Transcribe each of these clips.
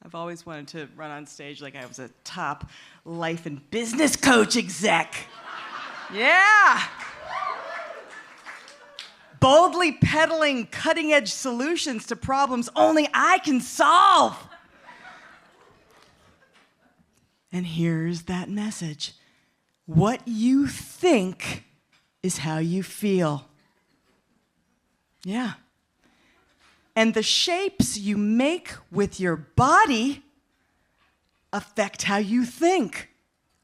I've always wanted to run on stage like I was a top life and business coach exec. Yeah. Boldly peddling cutting-edge solutions to problems only I can solve. And here's that message. What you think is how you feel. Yeah. And the shapes you make with your body affect how you think,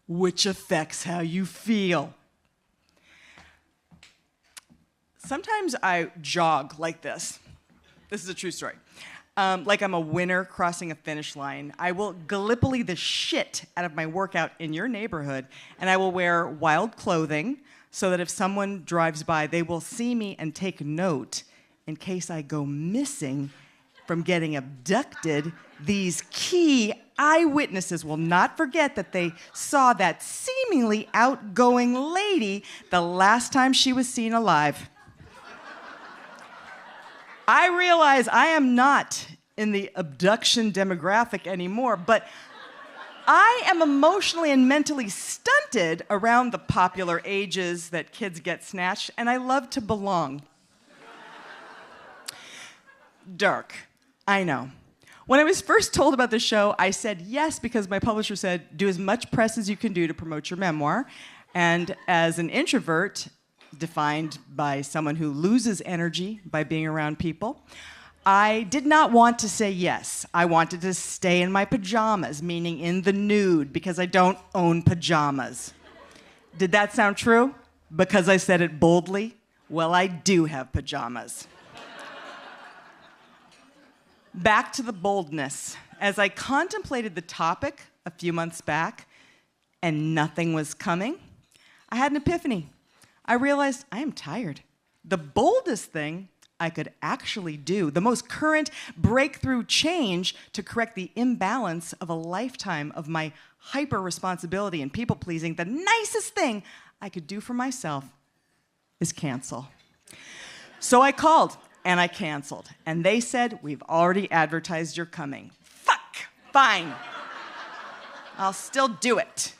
which affects how you feel. Sometimes I jog like this. This is a true story. Like I'm a winner crossing a finish line. I will Gallipoli the shit out of my workout in your neighborhood, and I will wear wild clothing so that if someone drives by, they will see me and take note in case I go missing from getting abducted. These key eyewitnesses will not forget that they saw that seemingly outgoing lady the last time she was seen alive. I realize I am not in the abduction demographic anymore, but I am emotionally and mentally stunted around the popular ages that kids get snatched, and I love to belong. Dark, I know. When I was first told about the show, I said yes because my publisher said, do as much press as you can do to promote your memoir. And as an introvert, defined by someone who loses energy by being around people, I did not want to say yes. I wanted to stay in my pajamas, meaning in the nude, because I don't own pajamas. Did that sound true? Because I said it boldly? Well, I do have pajamas. Back to the boldness. As I contemplated the topic a few months back and nothing was coming, I had an epiphany. I realized I am tired. The boldest thing I could actually do, the most current breakthrough change to correct the imbalance of a lifetime of my hyper-responsibility and people-pleasing, the nicest thing I could do for myself is cancel. So I called and I canceled. And they said, we've already advertised you're coming. Fuck, fine. I'll still do it.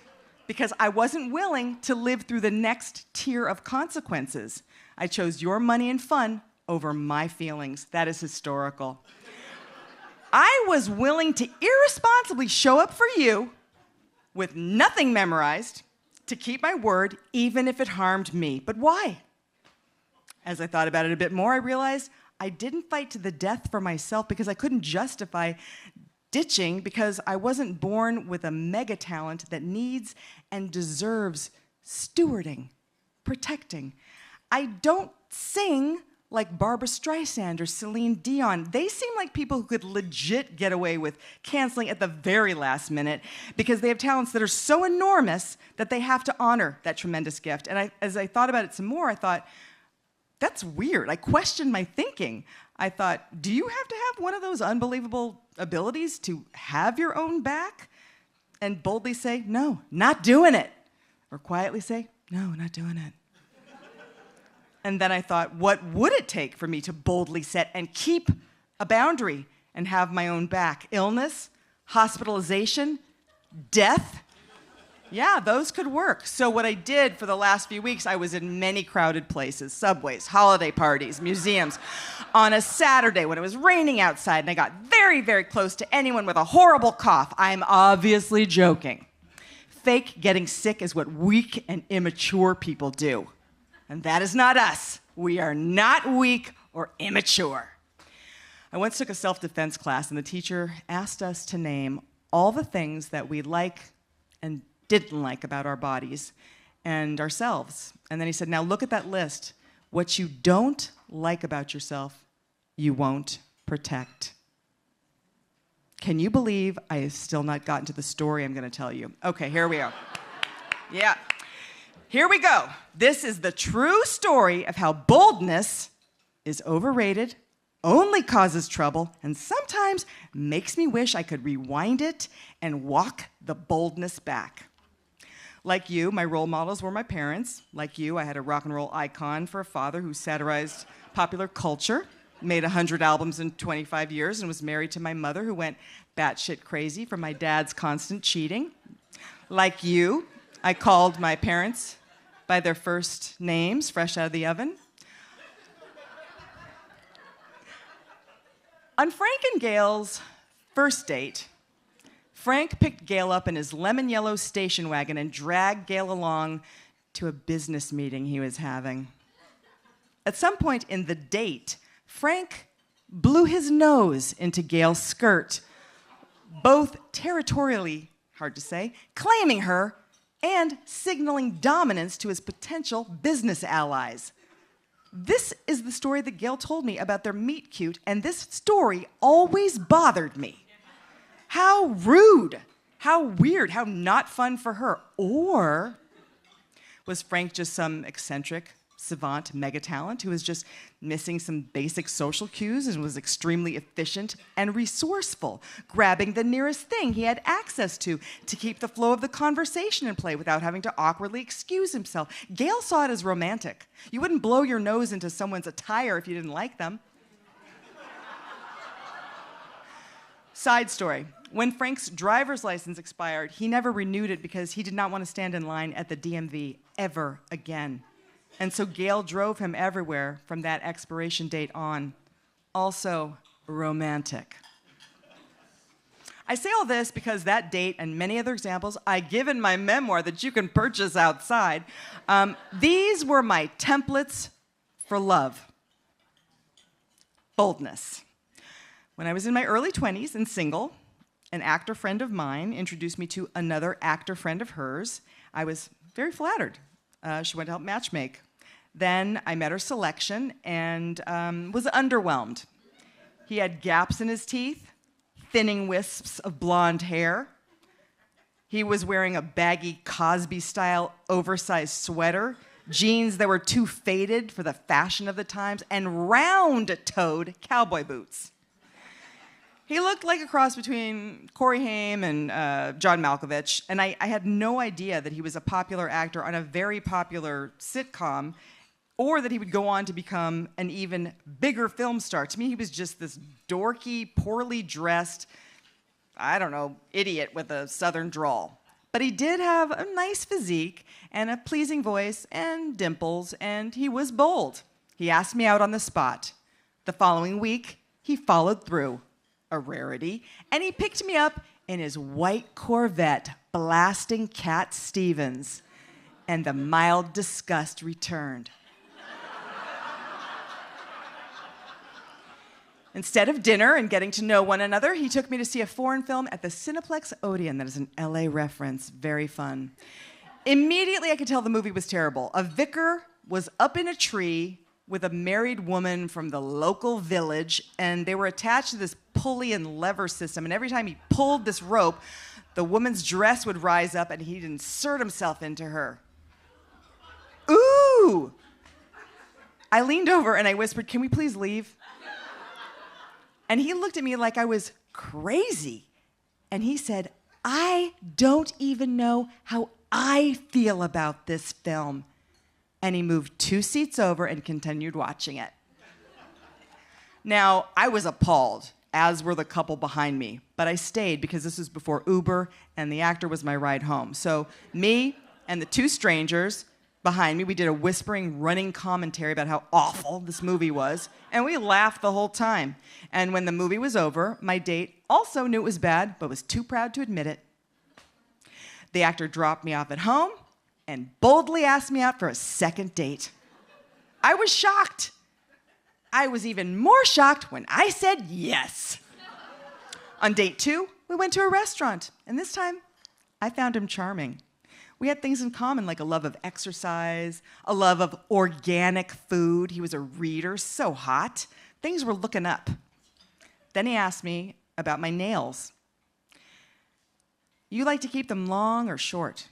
Because I wasn't willing to live through the next tier of consequences. I chose your money and fun over my feelings. That is historical. I was willing to irresponsibly show up for you with nothing memorized to keep my word, even if it harmed me. But why? As I thought about it a bit more, I realized I didn't fight to the death for myself because I couldn't justify ditching because I wasn't born with a mega talent that needs and deserves stewarding, protecting. I don't sing like Barbra Streisand or Celine Dion. They seem like people who could legit get away with canceling at the very last minute because they have talents that are so enormous that they have to honor that tremendous gift. And as I thought about it some more, I thought, that's weird. I questioned my thinking. I thought, do you have to have one of those unbelievable abilities to have your own back? And boldly say, no, not doing it. Or quietly say, no, not doing it. And then I thought, what would it take for me to boldly set and keep a boundary and have my own back? Illness, hospitalization, death? Yeah, those could work. So what I did for the last few weeks, I was in many crowded places, subways, holiday parties, museums. On a Saturday when it was raining outside and I got very, very close to anyone with a horrible cough, I'm obviously joking. Fake getting sick is what weak and immature people do. And that is not us. We are not weak or immature. I once took a self-defense class and the teacher asked us to name all the things that we like and didn't like about our bodies and ourselves. And then he said, now look at that list. What you don't like about yourself, you won't protect. Can you believe I have still not gotten to the story I'm going to tell you? Okay, here we go. Yeah. Here we go. This is the true story of how boldness is overrated, only causes trouble, and sometimes makes me wish I could rewind it and walk the boldness back. Like you, my role models were my parents. Like you, I had a rock and roll icon for a father who satirized popular culture. made 100 albums in 25 years, and was married to my mother, who went batshit crazy from my dad's constant cheating. Like you, I called my parents by their first names, fresh out of the oven. On Frank and Gail's first date, Frank picked Gail up in his lemon yellow station wagon and dragged Gail along to a business meeting he was having. At some point in the date, Frank blew his nose into Gail's skirt, both territorially, hard to say, claiming her and signaling dominance to his potential business allies. This is the story that Gail told me about their meet cute, and this story always bothered me. How rude, how weird, how not fun for her. Or was Frank just some eccentric, savant mega-talent who was just missing some basic social cues and was extremely efficient and resourceful, grabbing the nearest thing he had access to keep the flow of the conversation in play without having to awkwardly excuse himself? Gail saw it as romantic. You wouldn't blow your nose into someone's attire if you didn't like them. Side story. When Frank's driver's license expired, he never renewed it because he did not want to stand in line at the DMV ever again. And so Gail drove him everywhere from that expiration date on. Also romantic. I say all this because that date and many other examples I give in my memoir that you can purchase outside, these were my templates for love. Boldness. When I was in my early 20s and single, an actor friend of mine introduced me to another actor friend of hers. I was very flattered. She went to help matchmake. Then I met her selection and was underwhelmed. He had gaps in his teeth, thinning wisps of blonde hair. He was wearing a baggy Cosby-style oversized sweater, jeans that were too faded for the fashion of the times, and round-toed cowboy boots. He looked like a cross between Corey Haim and John Malkovich, and I had no idea that he was a popular actor on a very popular sitcom, or that he would go on to become an even bigger film star. To me, he was just this dorky, poorly dressed, I don't know, idiot with a southern drawl. But he did have a nice physique and a pleasing voice and dimples, and he was bold. He asked me out on the spot. The following week, he followed through. A rarity, and he picked me up in his white Corvette, blasting Cat Stevens, and the mild disgust returned. Instead of dinner and getting to know one another, he took me to see a foreign film at the Cineplex Odeon. That is an LA reference. Very fun. Immediately, I could tell the movie was terrible. A vicar was up in a tree with a married woman from the local village, and they were attached to this pulley and lever system, and every time he pulled this rope, the woman's dress would rise up and he'd insert himself into her. Ooh! I leaned over and I whispered, "Can we please leave?" And he looked at me like I was crazy, and he said, "I don't even know how I feel about this film." And he moved 2 seats over and continued watching it. Now, I was appalled, as were the couple behind me, but I stayed because this was before Uber and the actor was my ride home. So me and the 2 strangers behind me, we did a whispering, running commentary about how awful this movie was, and we laughed the whole time. And when the movie was over, my date also knew it was bad, but was too proud to admit it. The actor dropped me off at home and boldly asked me out for a second date. I was shocked. I was even more shocked when I said yes. On date 2, we went to a restaurant, and this time, I found him charming. We had things in common, like a love of exercise, a love of organic food. He was a reader, so hot. Things were looking up. Then he asked me about my nails. "You like to keep them long or short?"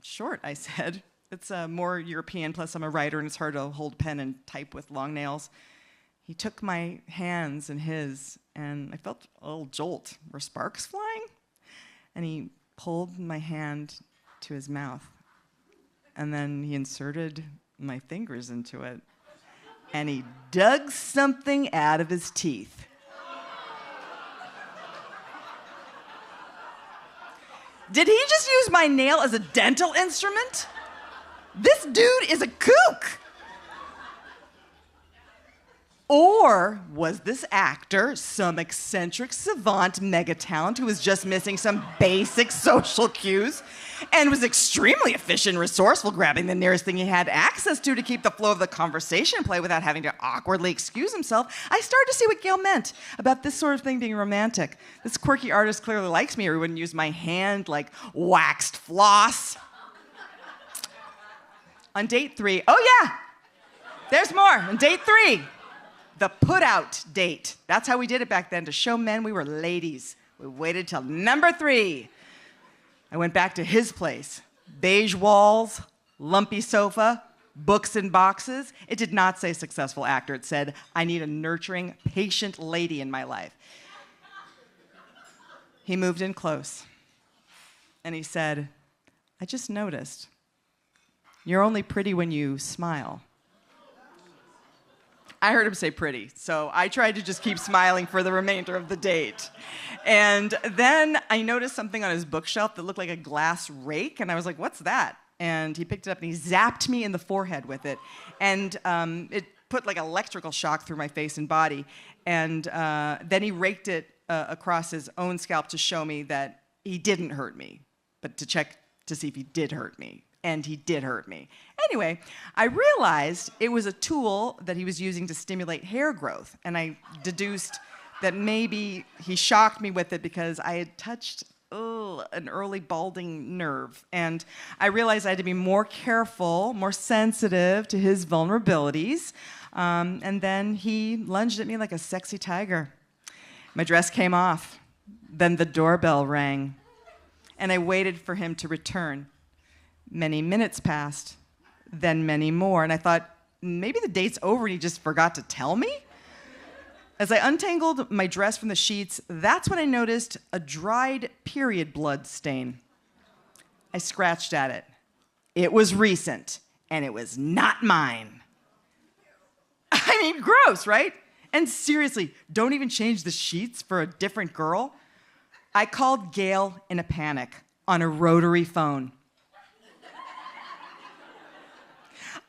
"Short," I said. It's more European, plus I'm a writer and it's hard to hold pen and type with long nails. He took my hands in his, and I felt a little jolt. Were sparks flying? And he pulled my hand to his mouth, and then he inserted my fingers into it. and he dug something out of his teeth. Did he just use my nail as a dental instrument? This dude is a kook. Or was this actor some eccentric savant mega talent who was just missing some basic social cues and was extremely efficient and resourceful, grabbing the nearest thing he had access to keep the flow of the conversation in play without having to awkwardly excuse himself? I started to see what Gail meant about this sort of thing being romantic. This quirky artist clearly likes me, or he wouldn't use my hand like waxed floss. On date 3, oh yeah, there's more. On date 3, the put-out date. That's how we did it back then, to show men we were ladies. We waited till number 3. I went back to his place. Beige walls, lumpy sofa, books in boxes. It did not say successful actor. It said, I need a nurturing, patient lady in my life. He moved in close, and he said, I just noticed, you're only pretty when you smile. I heard him say pretty, so I tried to just keep smiling for the remainder of the date. And then I noticed something on his bookshelf that looked like a glass rake, and I was like, what's that? And he picked it up and he zapped me in the forehead with it. And it put like electrical shock through my face and body. And then he raked it across his own scalp to show me that he didn't hurt me, but to check to see if he did hurt me. And he did hurt me. Anyway, I realized it was a tool that he was using to stimulate hair growth, and I deduced that maybe he shocked me with it because I had touched an early balding nerve. And I realized I had to be more careful, more sensitive to his vulnerabilities. And then he lunged at me like a sexy tiger. My dress came off. Then the doorbell rang, and I waited for him to return. Many minutes passed, then many more, and I thought, maybe the date's over and he just forgot to tell me? As I untangled my dress from the sheets, that's when I noticed a dried period blood stain. I scratched at it. It was recent, and it was not mine. I mean, gross, right? And seriously, don't even change the sheets for a different girl? I called Gail in a panic on a rotary phone.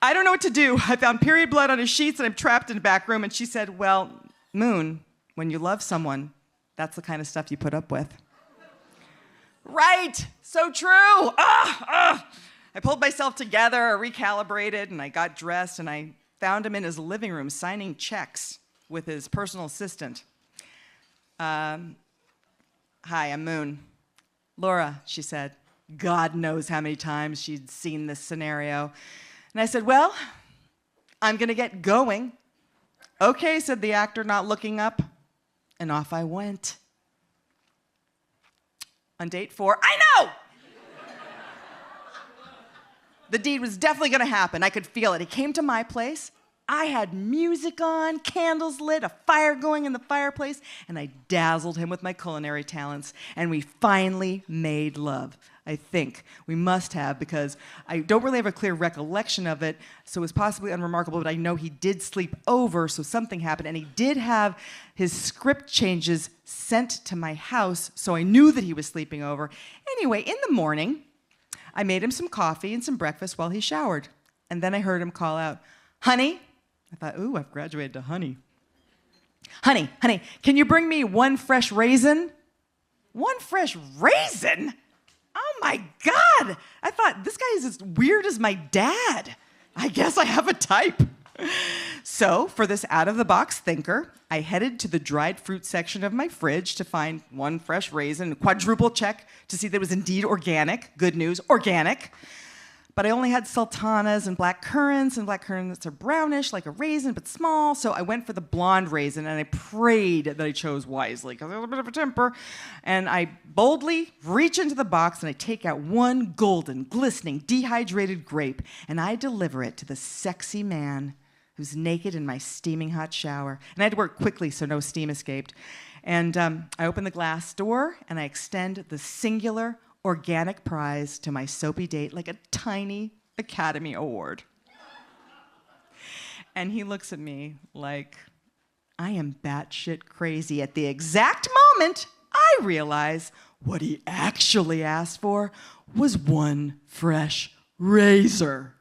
I don't know what to do. I found period blood on his sheets and I'm trapped in a back room. And she said, well, Moon, when you love someone, that's the kind of stuff you put up with. Right, so true. I pulled myself together, I recalibrated, and I got dressed, and I found him in his living room signing checks with his personal assistant. Hi, I'm Moon. Laura, she said. God knows how many times she'd seen this scenario. And I said, well, I'm gonna get going. Okay, said the actor, not looking up. And off I went. On date 4, I know! The deed was definitely gonna happen. I could feel it. He came to my place. I had music on, candles lit, a fire going in the fireplace, and I dazzled him with my culinary talents. And we finally made love. I think we must have, because I don't really have a clear recollection of it, so it's possibly unremarkable, but I know he did sleep over, so something happened, and he did have his script changes sent to my house, so I knew that he was sleeping over. Anyway, in the morning, I made him some coffee and some breakfast while he showered, and then I heard him call out, honey. I thought, ooh, I've graduated to honey. Honey, can you bring me 1 fresh raisin? 1 fresh raisin? Oh my God! I thought, this guy is as weird as my dad. I guess I have a type. So, for this out-of-the-box thinker, I headed to the dried fruit section of my fridge to find 1 fresh raisin, quadruple check to see that it was indeed organic. Good news, organic. But I only had sultanas and black currants are brownish like a raisin, but small. So I went for the blonde raisin, and I prayed that I chose wisely, because I have a bit of a temper. And I boldly reach into the box, and I take out 1 golden, glistening, dehydrated grape, and I deliver it to the sexy man who's naked in my steaming hot shower. And I had to work quickly so no steam escaped. And I open the glass door, and I extend the singular organic prize to my soapy date like a tiny Academy Award. And he looks at me like I am batshit crazy. At the exact moment, I realize what he actually asked for was one fresh razor.